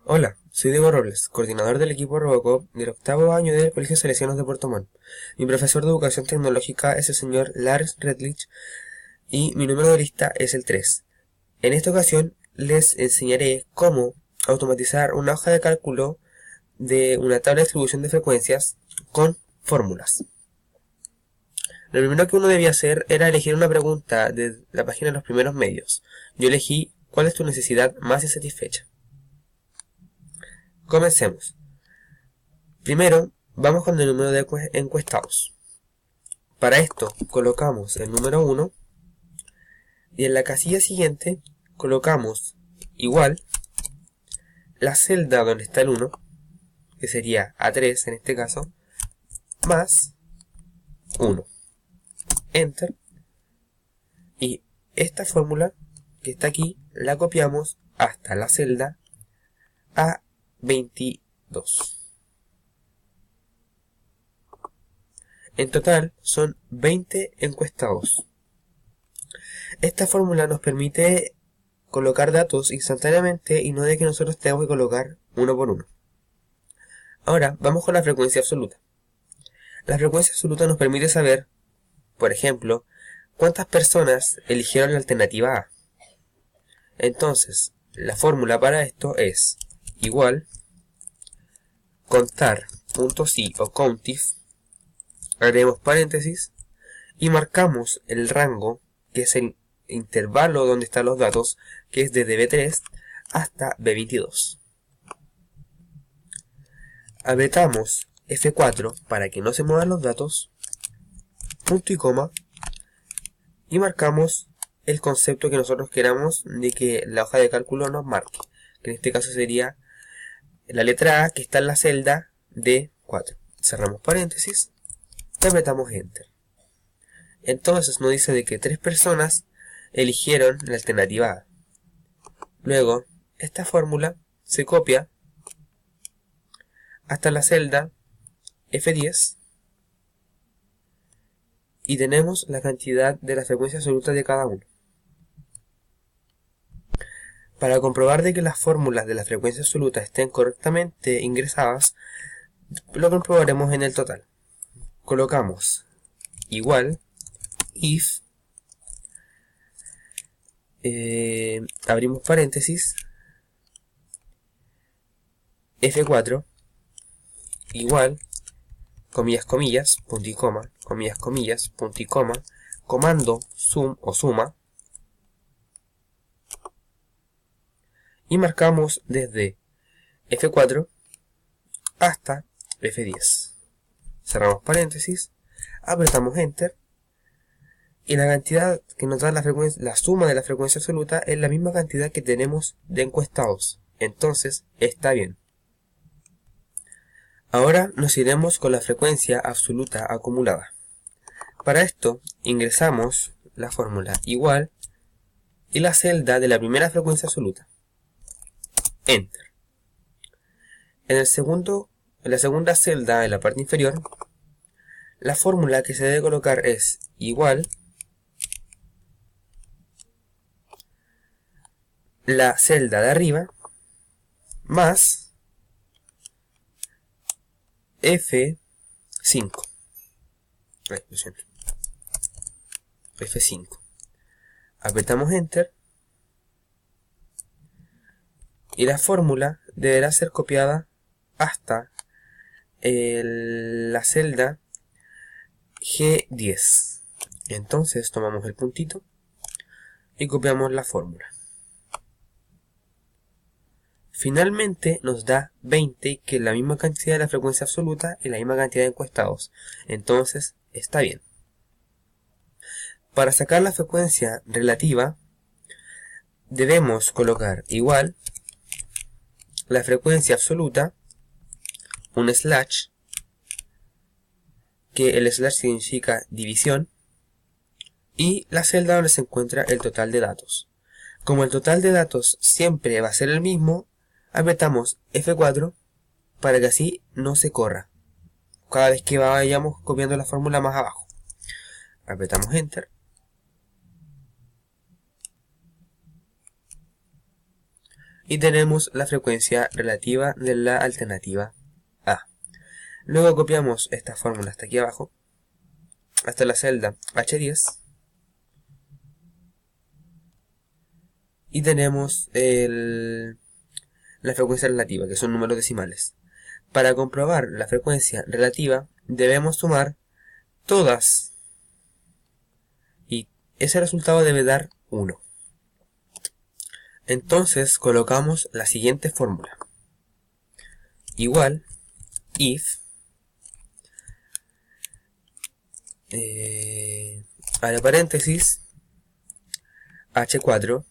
Hola, soy Diego Robles, coordinador del equipo Robocop del octavo año del Colegio Salesianos de Puerto Montt. Mi profesor de educación tecnológica es el señor Lars Redlich y mi número de lista es el 3. En esta ocasión les enseñaré cómo automatizar una hoja de cálculo de una tabla de distribución de frecuencias con fórmulas. Lo primero que uno debía hacer era elegir una pregunta de la página de los primeros medios. Yo elegí ¿cuál es tu necesidad más insatisfecha? Comencemos. Primero, vamos con el número de encuestados. Para esto, colocamos el número 1 y en la casilla siguiente colocamos igual la celda donde está el 1, que sería A3 en este caso, más 1. Enter. Y esta fórmula que está aquí la copiamos hasta la celda A22. En total son 20 encuestados. Esta fórmula nos permite colocar datos instantáneamente y no de que nosotros tengamos que colocar uno por uno. Ahora vamos con la frecuencia absoluta. La frecuencia absoluta nos permite saber, por ejemplo, cuántas personas eligieron la alternativa A. Entonces, la fórmula para esto es igual contar.si o countif, agregamos paréntesis y marcamos el rango, que es el intervalo donde están los datos, que es desde B3 hasta B22. Apretamos F4 para que no se muevan los datos, punto y coma, y marcamos el concepto que nosotros queramos de que la hoja de cálculo nos marque, que en este caso sería la letra A que está en la celda D4. Cerramos paréntesis y apretamos Enter. Entonces nos dice de que 3 personas eligieron la alternativa A. Luego, esta fórmula se copia hasta la celda F10 y tenemos la cantidad de la frecuencia absoluta de cada uno. Para comprobar de que las fórmulas de la frecuencia absoluta estén correctamente ingresadas, lo comprobaremos en el total. Colocamos igual if, abrimos paréntesis, F4 igual, comillas, comillas, punto y coma, comillas, comillas, punto y coma, comando sum o suma, y marcamos desde F4 hasta F10. Cerramos paréntesis, apretamos Enter, y la cantidad que nos da la suma de la frecuencia absoluta es la misma cantidad que tenemos de encuestados. Entonces, está bien. Ahora nos iremos con la frecuencia absoluta acumulada. Para esto, ingresamos la fórmula igual y la celda de la primera frecuencia absoluta. Enter. En la segunda celda, en la parte inferior, la fórmula que se debe colocar es igual la celda de arriba más F5. F5. Apretamos Enter y la fórmula deberá ser copiada hasta la celda G10. Entonces tomamos el puntito y copiamos la fórmula. Finalmente nos da 20, que es la misma cantidad de la frecuencia absoluta y la misma cantidad de encuestados. Entonces está bien. Para sacar la frecuencia relativa, debemos colocar igual la frecuencia absoluta, un slash, que el slash significa división, y la celda donde se encuentra el total de datos. Como el total de datos siempre va a ser el mismo, apretamos F4 para que así no se corra cada vez que vayamos copiando la fórmula más abajo. Apretamos Enter. y tenemos la frecuencia relativa de la alternativa A. Luego copiamos esta fórmula hasta aquí abajo, hasta la celda H10, y tenemos la frecuencia relativa, que son números decimales. Para comprobar la frecuencia relativa debemos sumar todas, y ese resultado debe dar 1. Entonces colocamos la siguiente fórmula: igual if abre paréntesis h4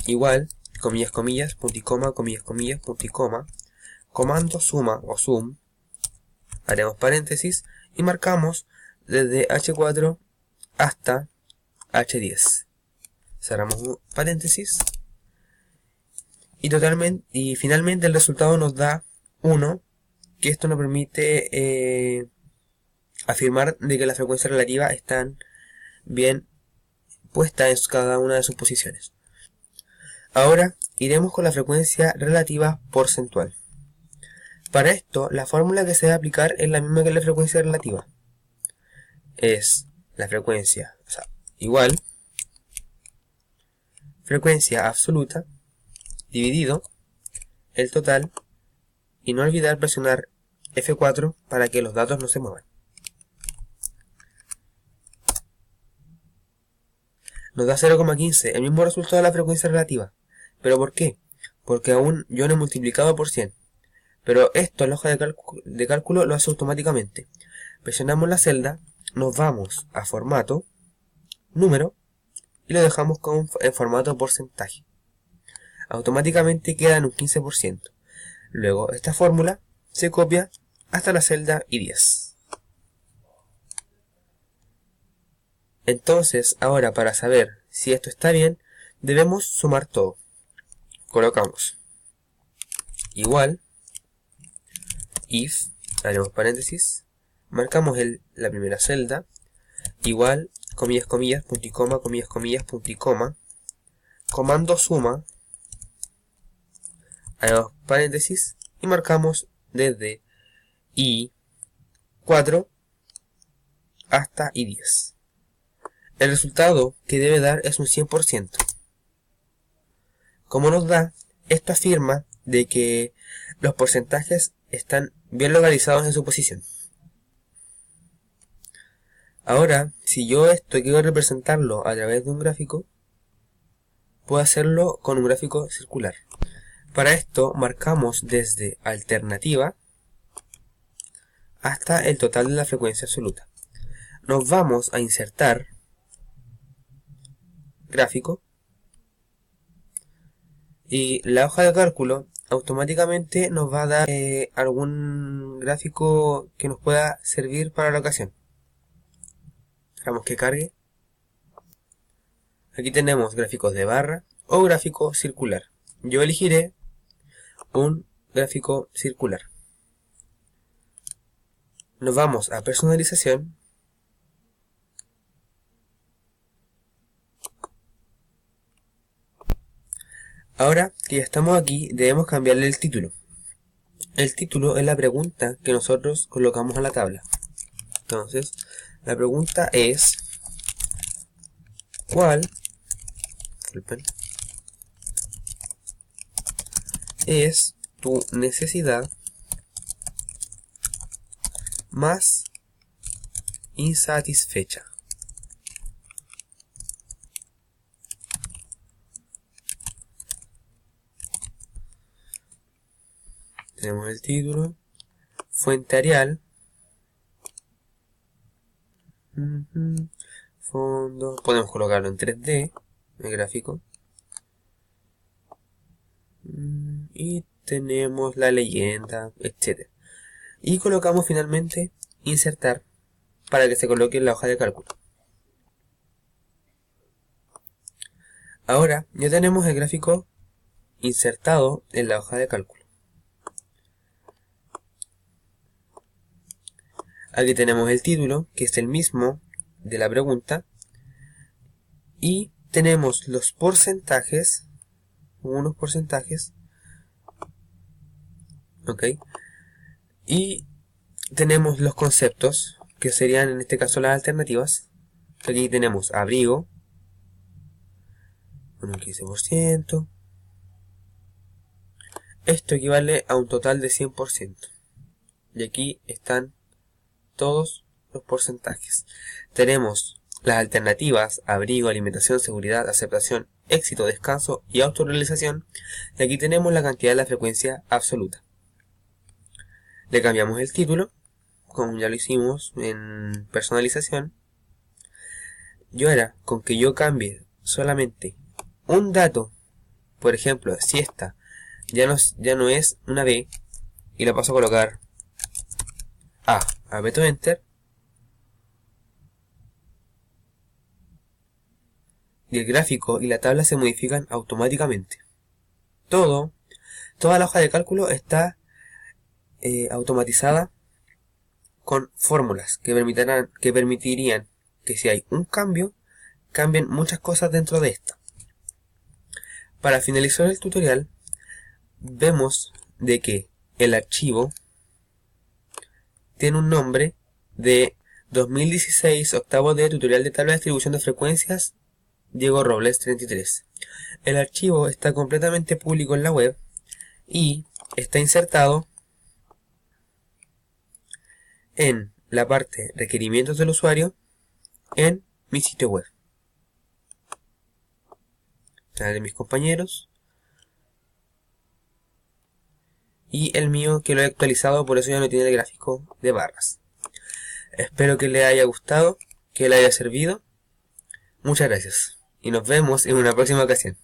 igual comillas comillas punto y coma comillas comillas punto y coma comando suma o sum, haremos paréntesis y marcamos desde h4 hasta h10, cerramos un paréntesis y finalmente el resultado nos da 1, que esto nos permite afirmar de que la frecuencia relativa están bien puesta en cada una de sus posiciones. Ahora iremos con la frecuencia relativa porcentual. Para esto, la fórmula que se va a aplicar es la misma que la frecuencia relativa. Es la frecuencia, igual frecuencia absoluta dividido el total, y no olvidar presionar F4 para que los datos no se muevan. Nos da 0,15, el mismo resultado de la frecuencia relativa. ¿Pero por qué? Porque aún yo no he multiplicado por 100. Pero esto en la hoja de cálculo lo hace automáticamente. Presionamos la celda, nos vamos a formato, número, y lo dejamos en formato porcentaje. Automáticamente queda en un 15%. Luego esta fórmula se copia hasta la celda I10. Entonces ahora, para saber si esto está bien, debemos sumar todo. Colocamos igual if, haremos paréntesis, marcamos la primera celda, igual comillas comillas punto y coma comillas comillas punto y coma, comando suma, haremos paréntesis y marcamos desde I4 hasta I10. El resultado que debe dar es un 100%. Como nos da, esto afirma de que los porcentajes están bien localizados en su posición. Ahora, si yo esto quiero representarlo a través de un gráfico, puedo hacerlo con un gráfico circular. Para esto marcamos desde alternativa hasta el total de la frecuencia absoluta. Nos vamos a insertar gráfico, y la hoja de cálculo automáticamente nos va a dar algún gráfico que nos pueda servir para la ocasión. Dejamos que cargue. Aquí tenemos gráficos de barra o gráfico circular. Yo elegiré un gráfico circular. Nos vamos a personalización. Ahora que ya estamos aquí, debemos cambiarle el título. El título es la pregunta que nosotros colocamos a la tabla. Entonces, la pregunta es: ¿cuál es tu necesidad más insatisfecha? Tenemos el título, fuente Arial, fondo, podemos colocarlo en 3D, el gráfico, y tenemos la leyenda, etc. Y colocamos finalmente insertar para que se coloque en la hoja de cálculo. Ahora ya tenemos el gráfico insertado en la hoja de cálculo. Aquí tenemos el título, que es el mismo de la pregunta, y tenemos los porcentajes unos porcentajes. Ok. Y tenemos los conceptos, que serían en este caso las alternativas. Aquí tenemos abrigo, con un 15%. Esto equivale a un total de 100%. Y aquí están todos los porcentajes. Tenemos las alternativas, abrigo, alimentación, seguridad, aceptación, éxito, descanso y autorrealización. Y aquí tenemos la cantidad de la frecuencia absoluta. Le cambiamos el título, como ya lo hicimos en personalización. Y ahora, con que yo cambie solamente un dato, por ejemplo, si esta ya no es una B, y la paso a colocar A, aprieto Enter, y el gráfico y la tabla se modifican automáticamente. Toda la hoja de cálculo está automatizada con fórmulas que permitirían que si hay un cambio, cambien muchas cosas dentro de esta. Para finalizar el tutorial, vemos de que el archivo tiene un nombre de 2016 octavo de tutorial de tabla de distribución de frecuencias Diego Robles 33. El archivo está completamente público en la web y está insertado en la parte requerimientos del usuario en mi sitio web. Canal de mis compañeros y el mío, que lo he actualizado, por eso ya no tiene el gráfico de barras. Espero que le haya gustado, que le haya servido. Muchas gracias y nos vemos en una próxima ocasión.